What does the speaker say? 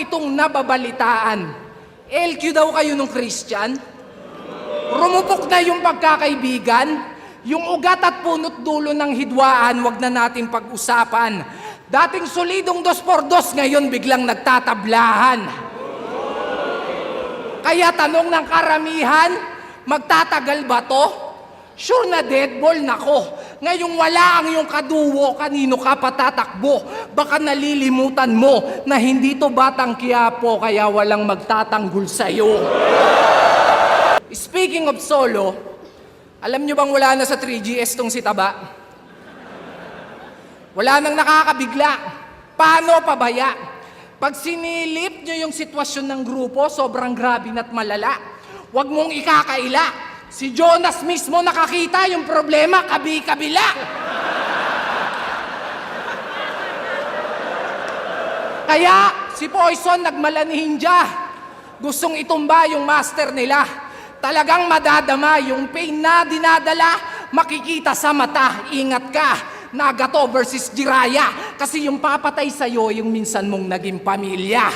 itong nababalitaan. LQ daw kayo nung Christian? Rumupok na yung pagkakaibigan? Yung ugat at punot dulo ng hidwaan, wag na natin pag-usapan. Dating solidong 2x2, ngayon biglang nagtatablahan. Kaya tanong ng karamihan, magtatagal ba to? Sure na deadball nako. Ngayong wala ang iyong kaduwo, kanino ka patatakbo? Baka nalilimutan mo na hindi to Batang Quiapo, kaya walang magtatanggol sa'yo. Speaking of solo, alam nyo bang wala na sa 3GS tong si Taba? Wala nang nakakabigla. Paano pabaya? Pag sinilip nyo yung sitwasyon ng grupo, sobrang grabe na't malala. Huwag mong ikakaila. Si Jonas mismo nakakita yung problema, kabi-kabila. Kaya si Poison nagmalaninja. Gustong itumba yung master nila. Talagang madadama yung pain na dinadala, makikita sa mata. Ingat ka, Nagato versus Jiraya. Kasi yung papatay sa'yo, yung minsan mong naging pamilya.